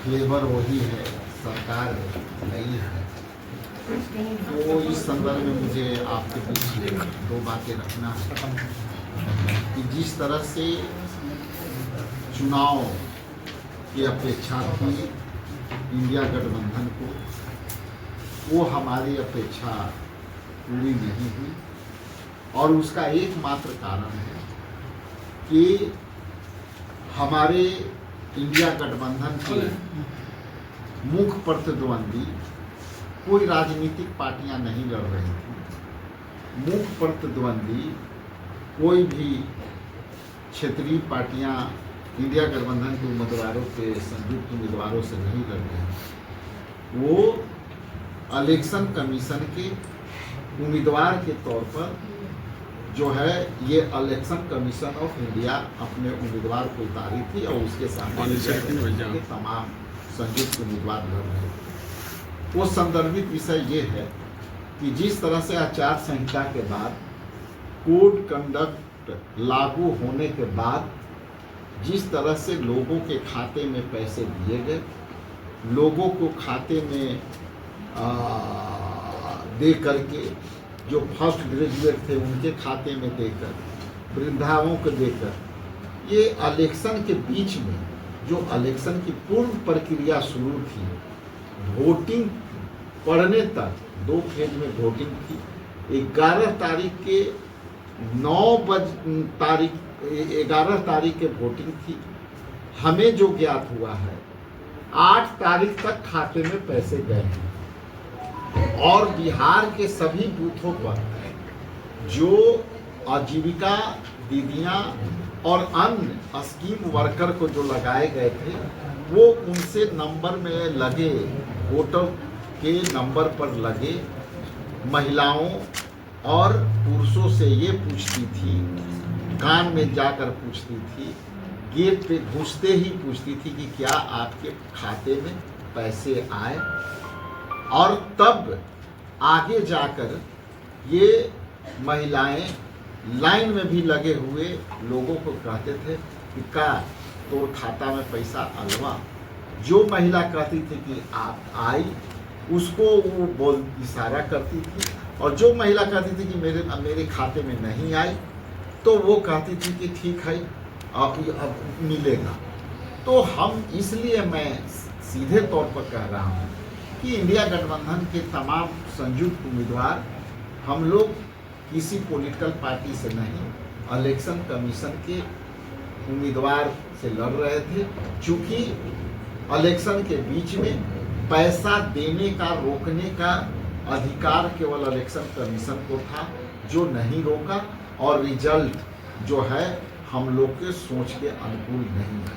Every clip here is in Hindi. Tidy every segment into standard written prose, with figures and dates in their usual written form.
तेवर वही है, सरकार नहीं है। तो इस संदर्भ में मुझे आपके बीच दो बातें रखना है कि जिस तरह से चुनाव की अपेक्षा थी इंडिया गठबंधन को, वो हमारी अपेक्षा पूरी नहीं हुई। और उसका एकमात्र कारण है कि हमारे इंडिया गठबंधन के मुख्य प्रतिद्वंदी कोई राजनीतिक पार्टियां नहीं लड़ रही थी। मुख्य प्रतिद्वंदी कोई भी क्षेत्रीय पार्टियां इंडिया गठबंधन के उम्मीदवारों के संयुक्त उम्मीदवारों से नहीं लड़ रही। वो इलेक्शन कमीशन के उम्मीदवार के तौर पर जो है ये इलेक्शन कमीशन ऑफ इंडिया अपने उम्मीदवार को उतारी थी और उसके सामने तमाम संयुक्त उम्मीदवार लड़ रहे थे। वो संदर्भित विषय ये है कि जिस तरह से आचार संहिता के बाद कोड कंडक्ट लागू होने के बाद जिस तरह से लोगों के खाते में पैसे दिए गए, लोगों को खाते में दे करके, जो फर्स्ट ग्रेजुएट थे उनके खाते में देकर, वृद्धाओं को देकर, ये इलेक्शन के बीच में जो इलेक्शन की पूर्ण प्रक्रिया शुरू थी, वोटिंग पड़ने तक 2 फेज में वोटिंग थी। 11 तारीख के 11 तारीख के वोटिंग थी। हमें जो ज्ञात हुआ है 8 तारीख तक खाते में पैसे गए हैं। और बिहार के सभी बूथों पर जो आजीविका दीदियां और अन्य स्कीम वर्कर को जो लगाए गए थे, वो उनसे नंबर में लगे, वोटर के नंबर पर लगे महिलाओं और पुरुषों से ये पूछती थी, कान में जाकर पूछती थी, गेट पे घुसते ही पूछती थी कि क्या आपके खाते में पैसे आए। और तब आगे जाकर ये महिलाएं लाइन में भी लगे हुए लोगों को कहते थे कि का तोर खाता में पैसा अलवा। जो महिला कहती थी कि आप आई, उसको वो बोल इशारा करती थी। और जो महिला कहती थी कि मेरे खाते में नहीं आई, तो वो कहती थी कि ठीक है अब मिलेगा। तो हम इसलिए मैं सीधे तौर पर कह रहा हूँ कि इंडिया गठबंधन के तमाम संयुक्त उम्मीदवार, हम लोग किसी पॉलिटिकल पार्टी से नहीं, इलेक्शन कमीशन के उम्मीदवार से लड़ रहे थे। चूँकि इलेक्शन के बीच में पैसा देने का रोकने का अधिकार केवल इलेक्शन कमीशन को था, जो नहीं रोका। और रिजल्ट जो है हम लोग के सोच के अनुकूल नहीं है।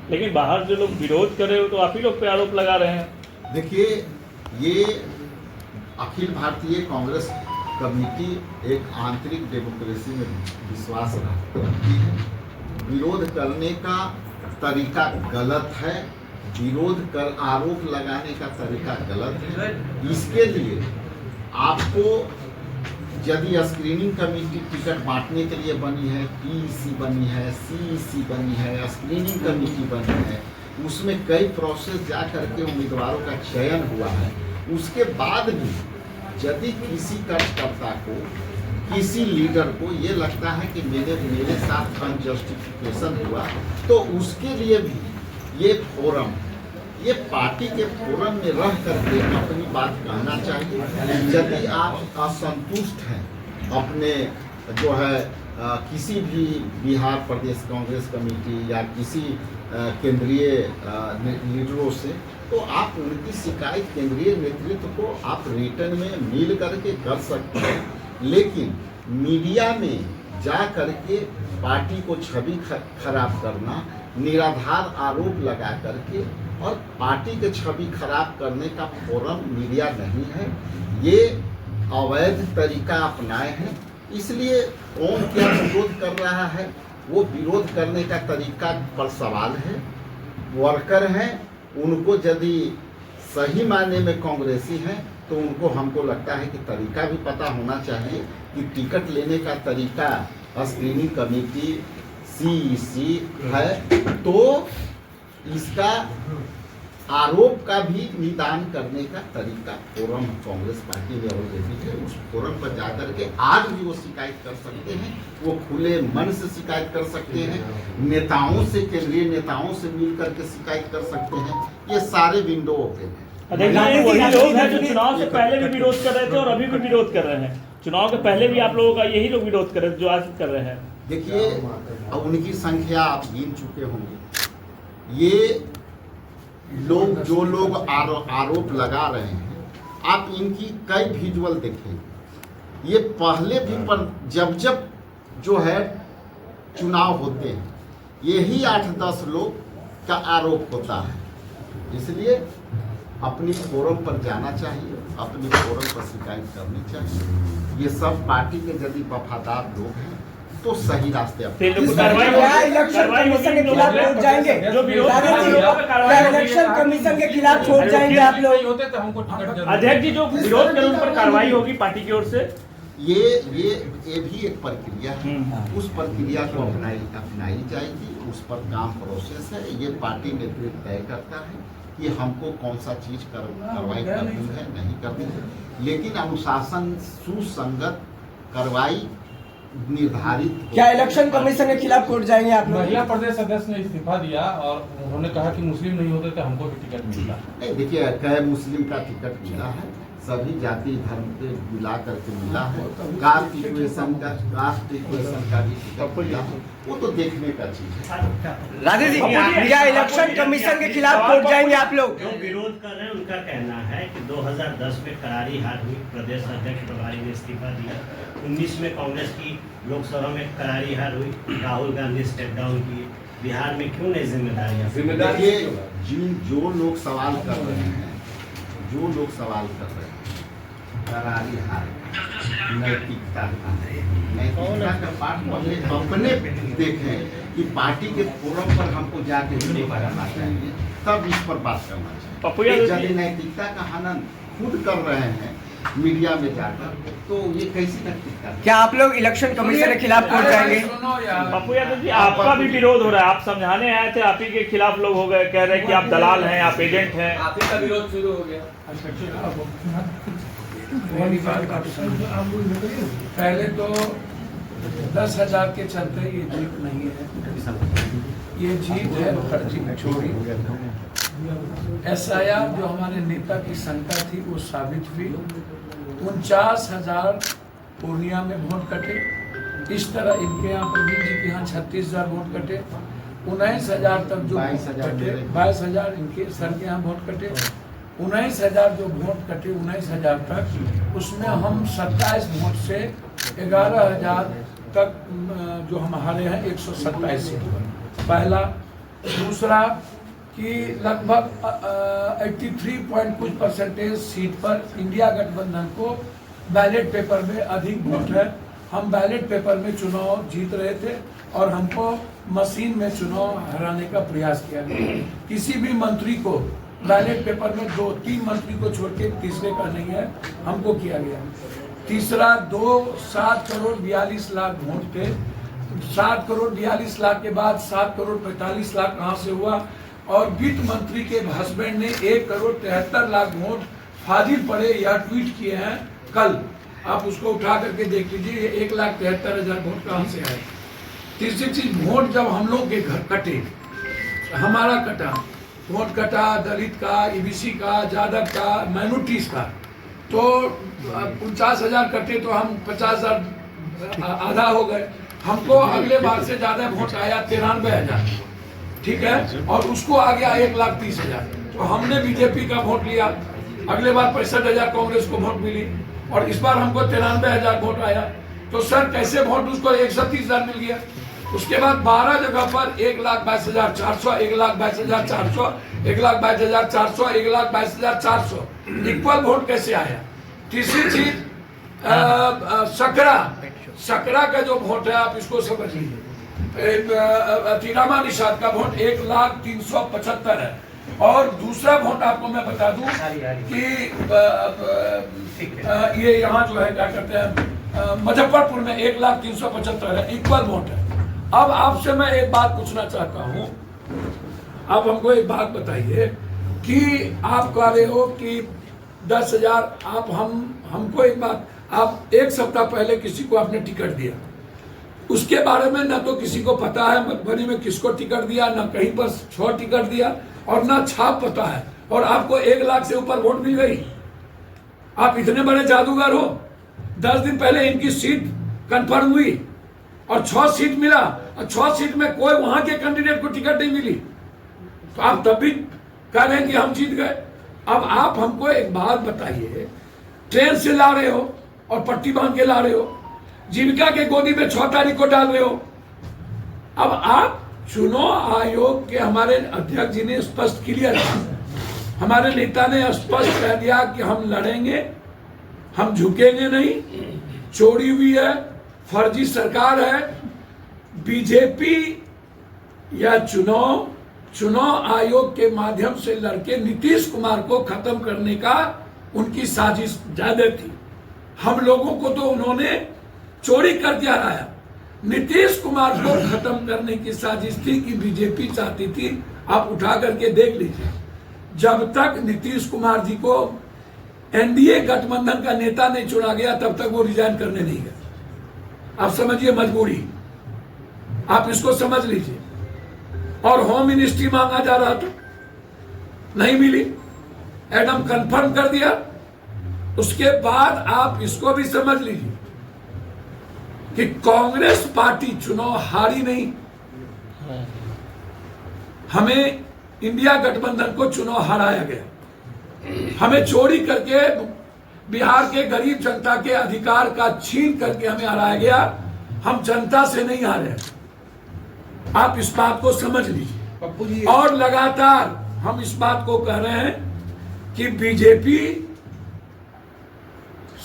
लेकिन बाहर जो लोग विरोध कर रहे हो तो आप ही लोग पे आरोप लगा रहे हैं। देखिए, ये अखिल भारतीय कांग्रेस कमेटी एक आंतरिक डेमोक्रेसी में विश्वास रखती है। विरोध करने का तरीका गलत है, आरोप लगाने का तरीका गलत है। इसके लिए आपको यदि स्क्रीनिंग कमेटी टिकट बांटने के लिए बनी है, पीईसी बनी है, सीईसी बनी है, स्क्रीनिंग कमेटी बनी है, उसमें कई प्रोसेस जा करके उम्मीदवारों का चयन हुआ है। उसके बाद भी यदि किसी कार्यकर्ता को, किसी लीडर को ये लगता है कि मेरे साथ अनजस्टिफिकेशन हुआ, तो उसके लिए भी ये फोरम, ये पार्टी के फोरम में रह करके अपनी बात कहना चाहिए। यदि आप असंतुष्ट हैं अपने जो है किसी भी बिहार प्रदेश कांग्रेस कमेटी या किसी केंद्रीय लीडरों से, तो आप उनकी शिकायत केंद्रीय नेतृत्व को आप रिटर्न में मिल करके कर सकते हैं। लेकिन मीडिया में जा करके पार्टी को छवि खराब करना, निराधार आरोप लगा करके और पार्टी के छवि खराब करने का फोरम मीडिया नहीं है। ये अवैध तरीका अपनाए हैं। इसलिए कौन क्या विरोध कर रहा है, वो विरोध करने का तरीका पर सवाल है। वर्कर हैं, उनको यदि सही मायने में कांग्रेसी हैं तो उनको, हमको लगता है कि तरीका भी पता होना चाहिए कि टिकट लेने का तरीका स्क्रीनिंग कमेटी सीईसी है, तो इसका आरोप का भी निदान करने का तरीका फोरम कांग्रेस पार्टी में ऑलरेडी है। उस फोरम पर जाकर के आज भी वो शिकायत कर सकते हैं, वो खुले मन से शिकायत कर सकते हैं, नेताओं से, केंद्रीय नेताओं से मिल करके शिकायत कर सकते हैं। ये सारे विंडो ओपन है। देखिए वही लोग हैं जो चुनाव से पहले भी विरोध कर रहे थे और अभी भी विरोध कर रहे हैं। चुनाव के पहले भी आप लोगों का यही लोग विरोध कर रहे थे जो आज कर रहे हैं। देखिए अब उनकी संख्या आप गिन चुके होंगे। ये लोग जो लोग आरोप लगा रहे हैं, आप इनकी कई विजुअल देखें। ये पहले भी पर जब जो है चुनाव होते हैं, यही 8-10 लोग का आरोप होता है। इसलिए अपनी फोरम पर जाना चाहिए, अपनी फोरम पर शिकायत करनी चाहिए। ये सब पार्टी के यदि वफादार लोग हैं तो सही रास्ते इलेक्शन कमीशन के खिलाफ वोट जाएंगे, इलेक्शन कमीशन के खिलाफ वोट जाएंगे आप लोग। अध्यक्ष जी, जो विरोध करें उन पर कार्रवाई होगी पार्टी की ओर से। ये भी एक प्रक्रिया है, उस प्रक्रिया को अपनाई जाएगी। उस पर काम प्रोसेस है। ये पार्टी नेतृत्व तय करता है कि हमको कौन सा चीज कार्रवाई करनी है, नहीं करनी है। लेकिन अनुशासन सुसंगत कार्रवाई निर्धारित। क्या इलेक्शन कमीशन के खिलाफ कोर्ट जाएंगे आप लोग? महिला प्रदेश सदस्य ने इस्तीफा दिया और उन्होंने कहा कि मुस्लिम नहीं होते तो हमको भी टिकट मिलता। नहीं, देखिए कई मुस्लिम का टिकट मिला है, सभी जाति धर्म के मिला करके मिला है। कास्ट इक्वेशन का भी टिकट मिला है, वो तो देखने का चीज है। राधे जी, क्या इलेक्शन कमीशन के खिलाफ कोर्ट जाएंगे आप लोग? जो विरोध कर रहे हैं उनका कहना है कि 2010 में करारी हार हुई, प्रदेश अध्यक्ष प्रभारी ने इस्तीफा दिया। 19 में कांग्रेस की लोकसभा में करारी हार हुई, राहुल गांधी स्टेप डाउन किए। बिहार में क्यों नहीं जिम्मेदारियां? जो लोग सवाल कर रहे हैं, करारी हार नैतिकता का पाठ अपने देखें कि पार्टी के फोरम पर हमको जाके विरोध करना चाहिए, तब इस पर बात करना चाहिए। यदि नैतिकता का हनन खुद कर रहे हैं मीडिया में जाकर, तो ये कैसी नैतिकता? क्या आप लोग इलेक्शन कमीशन के खिलाफ कोर्ट जाएंगे? पप्पू यादव जी, आपका भी विरोध हो रहा है। आप समझाने आए थे, आप ही के खिलाफ लोग हो गए, कह रहे हैं कि आप दलाल हैं, आप एजेंट हैं। आप ही का विरोध शुरू हो गया। पहले तो 10,000 के चलते ये जीत नहीं है, ये जीत है फर्जी छोड़ी। SIR जो हमारे नेता की शंका थी वो साबित हुई। 49,000 पूर्णिया में वोट कटे। इस तरह इनके यहाँ प्रवीण जी के यहाँ 36,000 वोट कटे। 19,000 तक जो कटे, 22,000 इनके सर के यहाँ वोट कटे। 19,000 जो वोट कटे 19,000 तक, उसमें हम 27 वोट से 11,000 तक जो हम हारे हैं 127 सीट। पहला। दूसरा कि लगभग 83 सीट पर इंडिया गठबंधन को बैलेट पेपर में अधिक वोट है। हम बैलेट पेपर में चुनाव जीत रहे थे और हमको मशीन में चुनाव हराने का प्रयास किया गया। किसी भी मंत्री को बैलेट पेपर में 2-3 मंत्री को छोड़ के तीसरे का नहीं है, हमको किया गया। तीसरा 7 करोड़ 42 लाख वोट थे। 7 करोड़ 42 लाख के बाद 7 करोड़ 45 लाख कहाँ से हुआ? और वित्त मंत्री के हस्बैंड ने 1 करोड़ 73 लाख वोट फाजिल पड़े, यह ट्वीट किए हैं कल। आप उसको उठा करके देख लीजिए, 1,73,000 वोट कहाँ से आए। तीसरी चीज, वोट जब हम लोग के घर कटे, हमारा कटा वोट कटा, दलित का, EBC का, यादव का, माइनॉरिटीज का, तो 49,000 कटे तो हम 50,000 आधा हो गए। हमको अगले बार से ज्यादा वोट आया 93,000, ठीक है, और उसको आ गया 1,30,000। तो हमने बीजेपी का वोट लिया। अगले बार 65,000 कांग्रेस को वोट मिली और इस बार हमको 93,000 वोट आया। तो सर कैसे वोट उसको 130,000 मिल गया। उसके बाद 12 जगह पर 1,22,400, 1,22,400, 1,22,400, 1,22,400 इक्वल वोट कैसे आया। तीसरी चीज, सकरा का जो वोट है आप इसको समझ लीजिए। रामा निषाद का वोट 1,375 है। और दूसरा वोट आपको मैं बता दूं कि ये यहाँ जो है क्या कहते हैं, मुजफ्फरपुर में 1,375 है, इक्वल वोट है। अब आपसे मैं एक बात पूछना चाहता हूँ, आप हमको एक बात बताइए कि आप कह रहे हो कि 10,000 आप हमको एक बात, आप एक सप्ताह पहले किसी को आपने टिकट दिया, उसके बारे में ना तो किसी को पता है मधुबनी में किसको टिकट दिया, ना कहीं पर 6 टिकट दिया, और ना छाप पता है, और आपको 1 लाख से ऊपर वोट मिल गई। आप इतने बड़े जादूगर हो। 10 दिन पहले इनकी सीट कंफर्म हुई और 6 सीट मिला, और 6 सीट में कोई वहां के कैंडिडेट को टिकट नहीं मिली, तो आप तब भी कह रहे हैं कि हम जीत गए। अब आप हमको एक बात बताइए, ट्रेन से ला रहे हो और पट्टी बांध के ला रहे हो, जीविका के गोदी में 6 तारीख को डाल रहे हो। अब आप चुनाव आयोग के हमारे अध्यक्ष जी ने स्पष्ट क्लियर, हमारे नेता ने स्पष्ट कह दिया कि हम लड़ेंगे, हम झुकेंगे नहीं, चोरी हुई है, फर्जी सरकार है। बीजेपी या चुनाव आयोग के माध्यम से लड़के नीतीश कुमार को खत्म करने का उनकी साजिश ज्यादा थी। हम लोगों को तो उन्होंने चोरी करके हराया, नीतीश कुमार को खत्म करने की साजिश थी कि बीजेपी चाहती थी। आप उठा करके देख लीजिए, जब तक नीतीश कुमार जी को एनडीए गठबंधन का नेता नहीं चुना गया तब तक वो रिजाइन करने नहीं गए। आप समझिए मजबूरी, आप इसको समझ लीजिए। और होम मिनिस्ट्री मांगा जा रहा था, नहीं मिली, एडम कंफर्म कर दिया। उसके बाद आप इसको भी समझ लीजिए कि कांग्रेस पार्टी चुनाव हारी नहीं, हमें इंडिया गठबंधन को चुनाव हराया गया। हमें चोरी करके बिहार के गरीब जनता के अधिकार का छीन करके हमें हराया गया। हम जनता से नहीं हारे, आप इस बात को समझ लीजिए। और लगातार हम इस बात को कह रहे हैं कि बीजेपी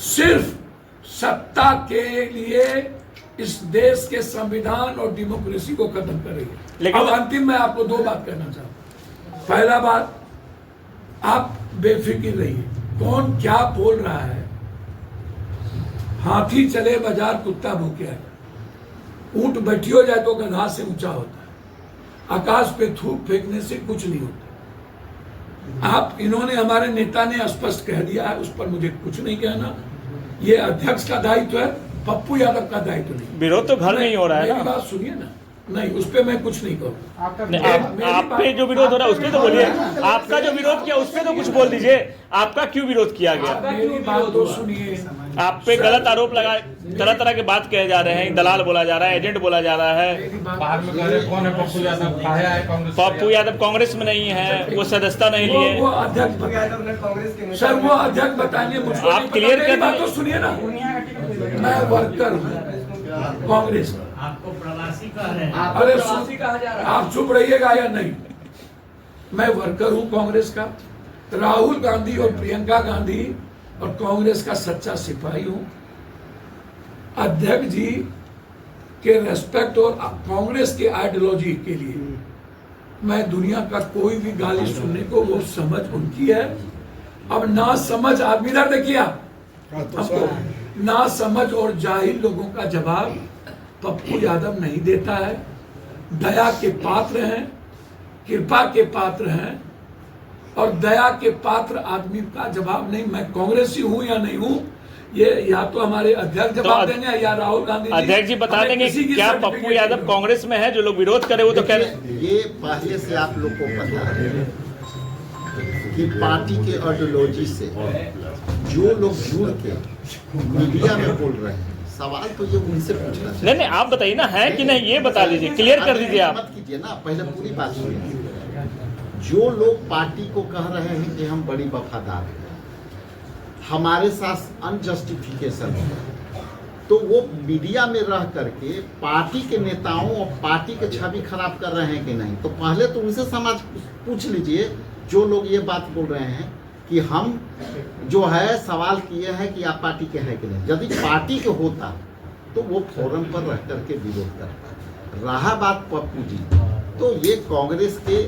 सिर्फ सत्ता के लिए इस देश के संविधान और डेमोक्रेसी को खत्म कर रही है। अब अंतिम में आपको 2 बात कहना चाहता हूं। पहला बात, आप बेफिक्र रहिए, कौन क्या बोल रहा है। हाथी चले बाजार कुत्ता भूखे है, ऊंट बैठियो जाए तो गधा से ऊंचा होता है, आकाश पे थूक फेंकने से कुछ नहीं होता। आप इन्होंने, हमारे नेता ने स्पष्ट कह दिया है, उस पर मुझे कुछ नहीं कहना। ये अध्यक्ष का दायित्व है, पप्पू यादव का दायित्व नहीं। विरोध तो घर में ही हो रहा है ना। मेरी बात सुनिए ना, नहीं उस पर मैं कुछ नहीं कहूँगा। आप पे जो विरोध हो रहा है उसपे तो बोलिए, आपका जो विरोध किया उसपे तो कुछ बोल दीजिए, आपका क्यों विरोध किया गया? मेरी बात तो सुनिए। आप पे गलत आरोप लगा, तरह तरह के बात कहे जा रहे हैं, दलाल बोला जा रहा है, एजेंट बोला जा रहा है। बाहर में कह रहे कौन है पप्पू यादव, कहा है कांग्रेस। पप्पू यादव कांग्रेस में नहीं है, वो सदस्यता नहीं लिए। वो अध्यक्ष बताएंगे सर, वो अध्यक्ष बताएंगे मुझको। आप क्लियर कर बात तो सुनिए ना, मैं वर्कर हूँ कांग्रेस का। आपको प्रवासी कह रहे हैं। अरे आप चुप रहिएगा या नहीं। मैं वर्कर हूँ कांग्रेस का, राहुल गांधी और प्रियंका गांधी और कांग्रेस का सच्चा सिपाही हूँ। अध्यक्ष जी के रेस्पेक्ट और कांग्रेस के आइडियोलॉजी के लिए मैं दुनिया का कोई भी गाली सुनने को, वो समझ उनकी है। अब ना समझ आदमी, इधर देखिए आप, हमको ना समझ और जाहिल लोगों का जवाब पप्पू यादव नहीं देता है। दया के पात्र हैं, कृपा के पात्र हैं, और दया के पात्र आदमी का जवाब नहीं। मैं कांग्रेसी हूं या नहीं हूं, ये या तो हमारे अध्यक्ष जवाब देंगे या राहुल गांधी अध्यक्ष जी बता देंगे क्या पप्पू यादव कांग्रेस में है? जो लोग विरोध करे वो तो कह रहे हैं। ये पहले से आप लोग को पता है कि पार्टी के आइडियोलॉजी से जो लोग जुड़ के मीडिया में बोल रहे हैं, सवाल तो ये उनसे पूछना चाहिए। नहीं, आप बताइए ना, है कि नहीं ये बता दीजिए, क्लियर कर दीजिए। आप मत कीजिए ना, पहले पूरी बात सुनिए। जो लोग पार्टी को कह रहे हैं कि हम बड़ी वफादार हैं, हमारे साथ अनजस्टिफिकेशन है, तो वो मीडिया में रह करके पार्टी के नेताओं और पार्टी के छवि खराब कर रहे हैं कि नहीं। तो पहले तो उनसे समाज पूछ लीजिए, जो लोग ये बात बोल रहे हैं कि हम जो है सवाल किए हैं कि आप पार्टी के हैं कि नहीं। यदि पार्टी के होता तो वो फोरम पर रह करके विरोध करता। रहा बात पप्पू जी, तो ये कांग्रेस के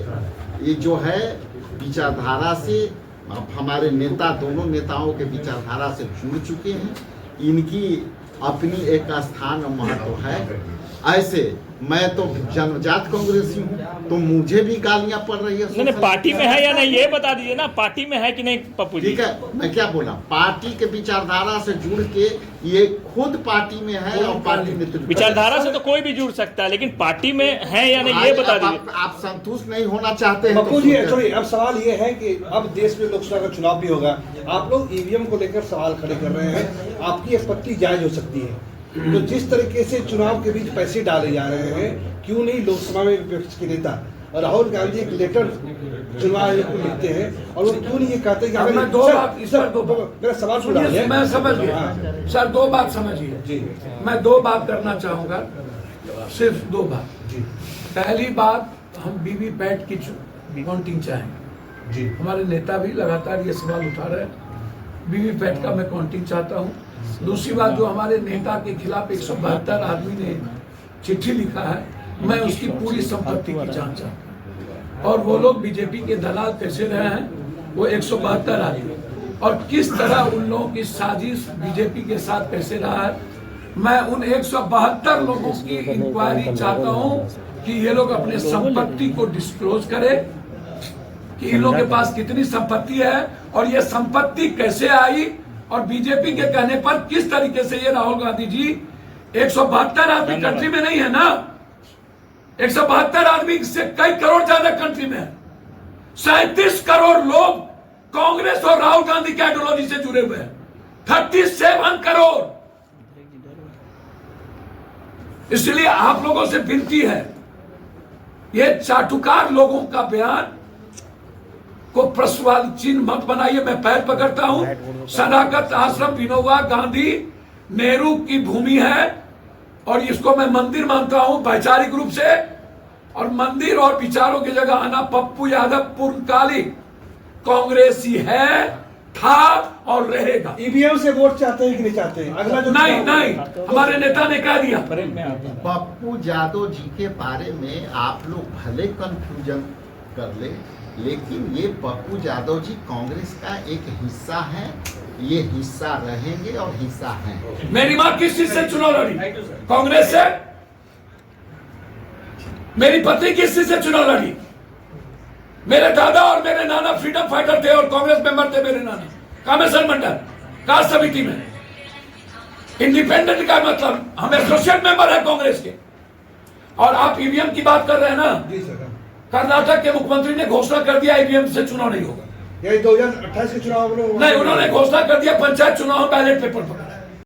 ये जो है विचारधारा से, हमारे नेता दोनों नेताओं के विचारधारा से जुड़ चुके हैं। इनकी अपनी एक स्थान और महत्व है। ऐसे मैं तो जन्मजात कांग्रेसी हूँ, तो मुझे भी गालियां पड़ रही है। नहीं पार्टी में है या नहीं ये बता दीजिए ना, पार्टी में है कि नहीं पप्पू जी? ठीक है, मैं क्या बोला, पार्टी के विचारधारा से जुड़ के ये खुद पार्टी में है और पार्टी नेतृत्व। विचारधारा से तो कोई भी जुड़ सकता है, लेकिन पार्टी में है या नहीं ये बता दीजिए। आप संतुष्ट नहीं होना चाहते हैं पप्पू जी, एक्चुअली अब सवाल ये है कि अब देश में लोकसभा का चुनाव भी होगा, आप लोग ईवीएम को लेकर सवाल खड़े कर रहे हैं, आपकी आपत्ति जायज हो सकती है, तो जिस तरीके से चुनाव के बीच पैसे डाले जा रहे हैं, क्यों नहीं लोकसभा में विपक्ष के नेता और राहुल गांधी एक लेटर चुनाव आयोग को लिखते हैं और वो क्यों नहीं ये कहते कि मैं दो बात इस पर मेरा सवाल सुनिए, मैं समझ गया सर, दो बात समझिए जी। मैं दो बात करना चाहूंगा, सिर्फ दो बात जी पहली बात, हम वीवीपैट की काउंटिंग चाहेंगे जी। हमारे नेता भी लगातार ये सवाल उठा रहे हैं, वीवीपैट का मैं काउंटिंग चाहता हूँ। दूसरी बात, जो हमारे नेता के खिलाफ 172 आदमी ने चिट्ठी लिखा है, मैं उसकी पूरी संपत्ति की जांच चाहता हूँ और वो लोग बीजेपी के दलाल कैसे रहे हैं, वो 172 आदमी, और किस तरह उन लोगों की साजिश बीजेपी के साथ कैसे रहा है, मैं उन 172 लोगों की इंक्वायरी चाहता हूँ कि ये लोग अपने संपत्ति को डिस्क्लोज करें कि इन लोगों के पास कितनी संपत्ति है और ये संपत्ति कैसे आई, और बीजेपी के कहने पर किस तरीके से ये राहुल गांधी जी 172 आदमी कंट्री में नहीं है ना, 172 आदमी से कई करोड़ ज्यादा कंट्री में है, 37 करोड़ लोग कांग्रेस और राहुल गांधी की आइडियोलॉजी से जुड़े हुए हैं, 37 करोड़। इसलिए आप लोगों से विनती है, ये चाटुकार लोगों का बयान को प्रश्नवाची चिन्ह मत बनाइए। मैं पैर पकड़ता हूं, सदाकत आश्रम विनोबा गांधी नेहरू की भूमि है और इसको मैं मंदिर मानता हूं वैचारिक रूप से, और मंदिर और विचारों की जगह आना पप्पू यादव पूर्णकालिक कांग्रेसी है, था और रहेगा। ईवीएम से वोट चाहते हैं कि नहीं चाहते हैं? अगला जो नहीं, हमारे नेता ने कह दिया। पप्पू यादव जी के बारे में आप लोग भले कंफ्यूजन कर ले, लेकिन ये पप्पू यादव जी कांग्रेस का एक हिस्सा है, ये हिस्सा रहेंगे और हिस्सा हैं। मेरी माँ किस चीज से चुनाव लड़ी? कांग्रेस से। मेरी पत्नी किस चीज से चुनाव लड़ी? मेरे दादा और मेरे नाना फ्रीडम फाइटर थे और कांग्रेस मेंबर थे, मेरे नाना कामेश्वर मंडल कास्ट समिति में। इंडिपेंडेंट का मतलब हम एसोसिएट मेंबर है कांग्रेस के। और आप ईवीएम की बात कर रहे हैं ना, जी सर, कर्नाटक के मुख्यमंत्री ने घोषणा कर दिया ईवीएम से चुनाव नहीं होगा। यही 2028 के चुनाव में नहीं, उन्होंने घोषणा कर दिया पंचायत चुनाव बैलेट पेपर पकड़ा।